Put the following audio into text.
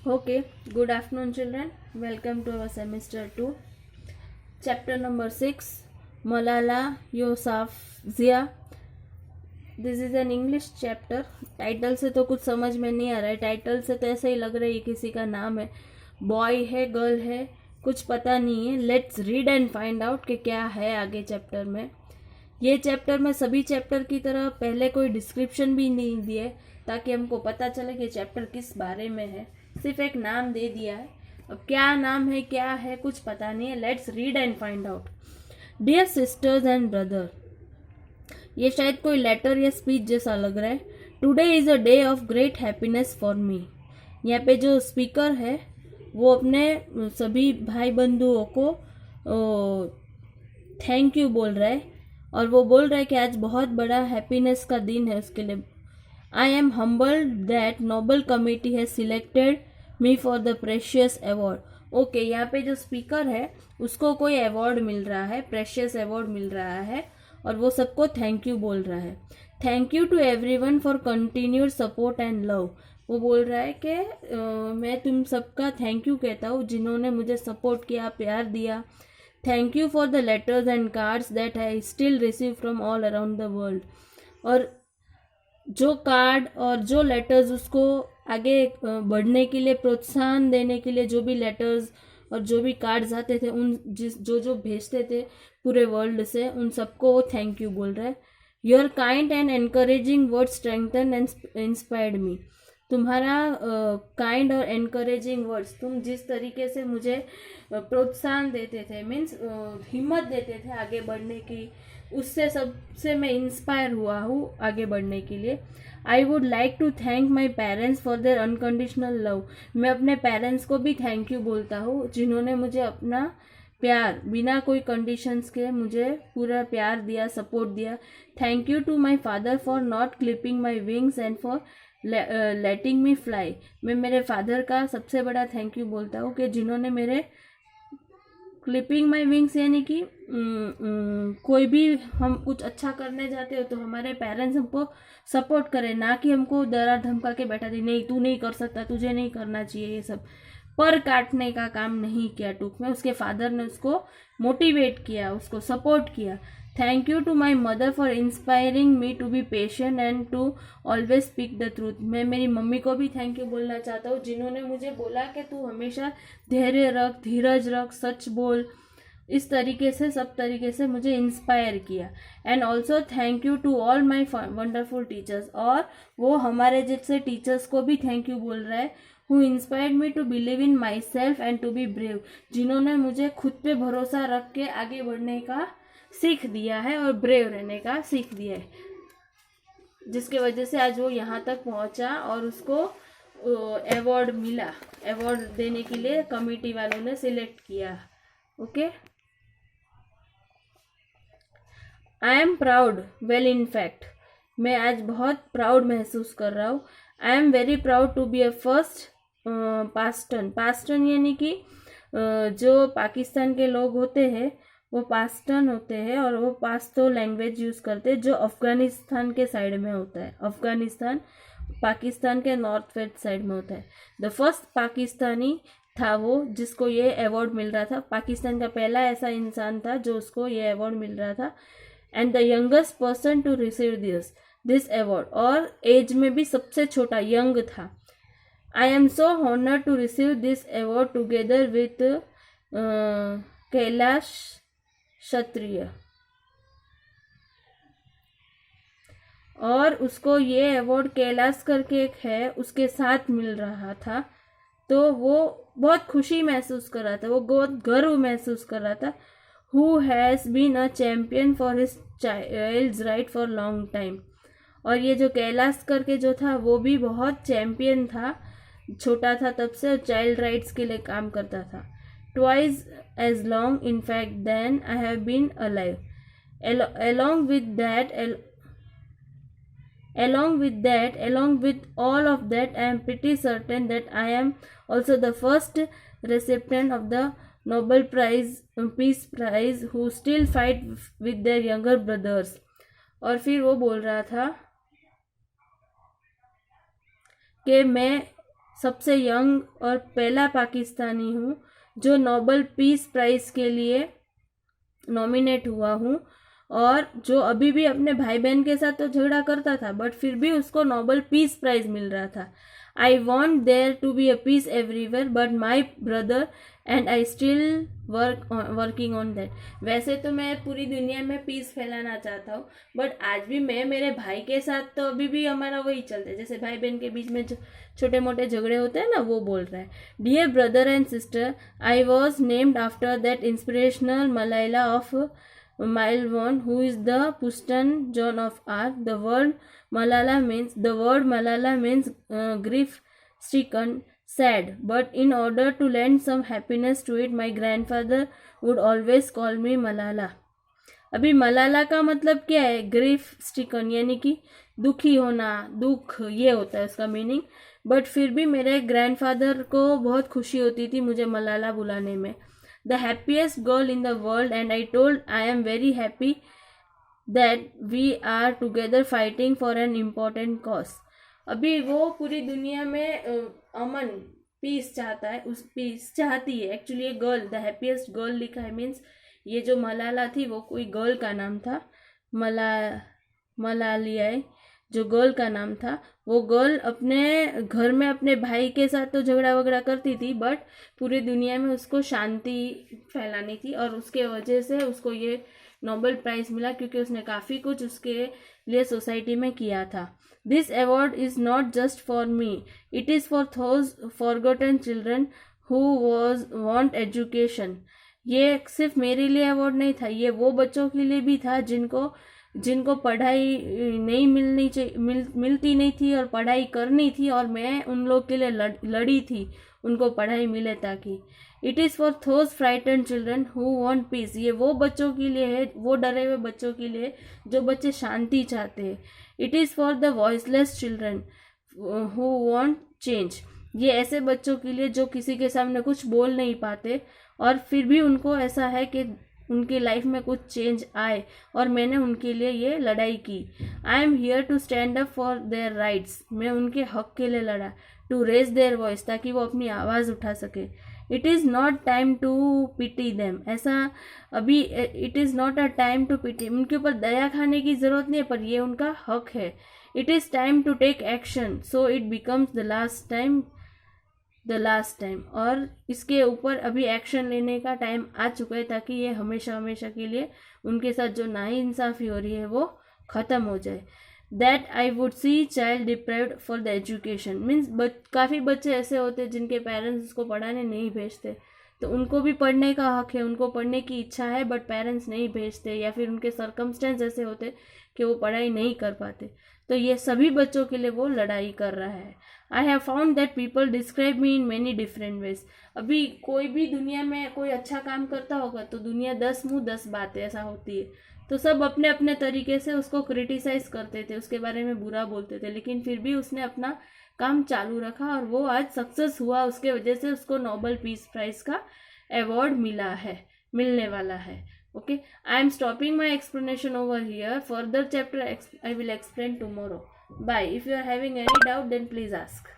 Okay, good afternoon, children. Welcome to our semester 2, chapter number 6, Malala Yousafzai. This is an English chapter. Title से तो कुछ समझ में नहीं आ रहा है. टाइटल से तो ऐसा ही लग रहा है ये किसी का नाम है. बॉय है, गर्ल है, कुछ पता नहीं है. Let's read and find out कि क्या है आगे चैप्टर में. ये चैप्टर में सभी चैप्टर की तरह पहले कोई डिस्क्रिप्शन भी नहीं दिए ताकि हमको पता चले कि चैप्टर किस बारे में है. सिर्फ एक नाम दे दिया है. अब क्या नाम है, क्या है, कुछ पता नहीं है. Let's read and find out. Dear sisters and brother, ये शायद कोई लेटर या स्पीच जैसा लग रहा है. Today is a day of great happiness for me. यहाँ पे जो स्पीकर है वो अपने सभी भाई बंधुओं को थैंक यू बोल रहा है और वो बोल रहा है कि आज बहुत बड़ा हैप्पीनेस का दिन है उसके लिए. I am humbled that Nobel committee has selected me for the precious award. Okay, यहाँ पे जो स्पीकर है उसको कोई अवार्ड मिल रहा है, प्रेशियस अवार्ड मिल रहा है और वो सबको थैंक यू बोल रहा है. Thank you to everyone for continued support and love. वो बोल रहा है कि मैं तुम सबका थैंक यू कहता हूँ जिन्होंने मुझे सपोर्ट किया, प्यार दिया. Thank you for the letters and cards that I still receive from all around the world. और जो कार्ड और जो लेटर्स उसको आगे बढ़ने के लिए, प्रोत्साहन देने के लिए, जो भी लेटर्स और जो भी कार्ड्स आते थे उन जो भेजते थे पूरे वर्ल्ड से, उन सबको वो थैंक यू बोल रहा है. Your kind and encouraging word strengthen and inspired me. तुम्हारा काइंड और एनकरेजिंग वर्ड्स, तुम जिस तरीके से मुझे प्रोत्साहन देते थे, मीन्स हिम्मत देते थे आगे बढ़ने की, उससे सबसे मैं इंस्पायर हुआ हूँ आगे बढ़ने के लिए. I would like to thank my parents for their unconditional love. मैं अपने पेरेंट्स को भी थैंक यू बोलता हूँ जिन्होंने मुझे अपना प्यार बिना कोई कंडीशंस के मुझे पूरा प्यार दिया, सपोर्ट दिया. Thank you to my father for not clipping my wings and for letting me fly. मैं मेरे फादर का सबसे बड़ा थैंक यू बोलता हूँ कि जिन्होंने मेरे क्लिपिंग माई विंग्स, यानी कि कोई भी हम कुछ अच्छा करने जाते हो तो हमारे पेरेंट्स हमको सपोर्ट करें, ना कि हमको डरा धमका के बैठा दे, नहीं तू नहीं कर सकता, तुझे नहीं करना चाहिए. ये सब पर काटने का काम नहीं किया. टूक में उसके फादर ने उसको मोटिवेट किया, उसको सपोर्ट किया. Thank you to my mother for inspiring me to be patient and to always speak the truth. मैं मेरी मम्मी को भी थैंक यू बोलना चाहता हूँ जिन्होंने मुझे बोला कि तू हमेशा धैर्य रख, धीरज रख, सच बोल. इस तरीके से, सब तरीके से मुझे इंस्पायर किया. And also thank you to all my wonderful teachers. और वो हमारे जैसे टीचर्स को भी थैंक यू बोल रहा है. Who inspired me to believe in myself and to be brave. जिन्होंने मुझे खुद पे भरोसा रख के आगे बढ़ने का सीख दिया है और ब्रेव रहने का सीख दिया है, जिसके वजह से आज वो यहाँ तक पहुँचा और उसको अवार्ड मिला. अवार्ड देने के लिए कमेटी वालों ने सिलेक्ट किया. Okay, I am proud. Well, in fact मैं आज बहुत प्राउड महसूस कर रहा हूँ. I am very proud to be a first Pashtun. Pashtun यानी कि जो पाकिस्तान के लोग होते हैं वो पास्टन होते हैं और वो पास्तो लैंग्वेज यूज़ करते हैं जो अफगानिस्तान के साइड में होता है. अफगानिस्तान पाकिस्तान के नॉर्थ वेस्ट साइड में होता है. द फर्स्ट पाकिस्तानी था वो जिसको ये अवार्ड मिल रहा था. पाकिस्तान का पहला ऐसा इंसान था जो उसको ये अवार्ड मिल रहा था. And the youngest person to receive this award. और एज में भी सबसे छोटा, यंग था. I am so honour to receive this award together with Kailash Kshatriya. और उसको ये अवार्ड कैलाश करके एक है उसके साथ मिल रहा था. तो वो बहुत खुशी महसूस कर रहा था, वो बहुत गर्व महसूस कर रहा था. Who has been a champion for his child's right for long time. और ये जो कैलाश करके जो था वो भी बहुत चैम्पियन था, छोटा था तब से, और चाइल्ड राइट्स के लिए काम करता था. Twice as long, in fact, than I have been alive. Along with all of that, I am pretty certain that I am also the first recipient of the Nobel Peace Prize who still fight with their younger brothers. और फिर वो बोल रहा था कि मैं सबसे young और पहला पाकिस्तानी हूँ जो नोबेल पीस प्राइज के लिए नॉमिनेट हुआ हूँ, और जो अभी भी अपने भाई बहन के साथ तो झगड़ा करता था बट फिर भी उसको नोबेल पीस प्राइज मिल रहा था. I want there to be a peace everywhere but my brother and I still working on that. वैसे तो मैं पूरी दुनिया में पीस फैलाना चाहता हूँ बट आज भी मैं मेरे भाई के साथ तो अभी भी हमारा वही चलता है, जैसे भाई बहन के बीच में छोटे मोटे झगड़े होते हैं ना, वो बोल रहा है. Dear brother and sister, I was named after that inspirational Malala of Malvern, who is the Puston John of Arc. The word Malala means grief-stricken, sad. But in order to lend some happiness to it, my grandfather would always call me Malala. अभी मलाला का मतलब क्या है? Grief स्टिकन यानी कि दुखी होना, दुख, ये होता है उसका मीनिंग. बट फिर भी मेरे ग्रैंडफादर को बहुत खुशी होती थी मुझे मलाला बुलाने में. The happiest girl in the world, and I told I am very happy that we are together fighting for an important cause. अभी वो पूरी दुनिया में अमन, पीस चाहता है, उस पीस चाहती है. एक्चुअली ये गर्ल, द हैप्पीएस्ट गर्ल लिखा है, मीन्स ये जो मलाला थी वो कोई गर्ल का नाम था. मलालिया जो गर्ल का नाम था, वो गर्ल अपने घर में अपने भाई के साथ तो झगड़ा वगड़ा करती थी बट पूरी दुनिया में उसको शांति फैलानी थी, और उसके वजह से उसको ये नोबेल प्राइज मिला क्योंकि उसने काफ़ी कुछ उसके लिए सोसाइटी में किया था. This award is not just for me, it is for those forgotten children who want education. ये सिर्फ मेरे लिए अवार्ड नहीं था, ये वो बच्चों के लिए भी था जिनको पढ़ाई नहीं मिलती नहीं थी और पढ़ाई करनी थी, और मैं उन लोग के लिए लड़ी थी उनको पढ़ाई मिले ताकि. It is for those frighten children who want piece. ये वो बच्चों के लिए है, वो डरे हुए बच्चों के लिए जो बच्चे शांति चाहते हैं. It is for the voiceless children who want change. ये ऐसे बच्चों के लिए जो किसी के सामने कुछ बोल नहीं पाते और फिर भी उनको ऐसा है कि उनकी लाइफ में कुछ चेंज आए, और मैंने उनके लिए ये लड़ाई की. I am here to stand up for their rights. मैं उनके हक के लिए लड़ा. टू रेज देयर वॉइस, ताकि वो अपनी आवाज़ उठा सके. It is not time to pity them. ऐसा अभी it is not a time to pity. उनके ऊपर दया खाने की ज़रूरत नहीं है, पर ये उनका हक है. It is time to take action so it becomes the last time. और इसके ऊपर अभी एक्शन लेने का टाइम आ चुका है ताकि ये हमेशा हमेशा के लिए उनके साथ जो नाइंसाफ़ी हो रही है वो ख़त्म हो जाए. That I would see child deprived for the education. Means काफ़ी बच्चे ऐसे होते हैं जिनके पेरेंट्स उसको पढ़ाने नहीं भेजते, तो उनको भी पढ़ने का हक है, उनको पढ़ने की इच्छा है बट पेरेंट्स नहीं भेजते, या फिर उनके सर्कमस्टेंस ऐसे होते कि वो पढ़ाई नहीं कर पाते. तो ये सभी बच्चों के लिए वो लड़ाई कर रहा है. I have found that people describe me in many different ways. अभी कोई भी दुनिया में कोई अच्छा काम करता होगा तो दुनिया 10 मुँह 10 बातें ऐसा होती है. तो सब अपने अपने तरीके से उसको क्रिटिसाइज करते थे, उसके बारे में बुरा बोलते थे, लेकिन फिर भी उसने अपना काम चालू रखा और वो आज सक्सेस हुआ. उसके वजह से उसको नोबेल पीस प्राइज का अवार्ड मिलने वाला है. Okay, I am stopping my explanation over here. Further chapter I will explain tomorrow. Bye. If you are having any doubt, then please ask.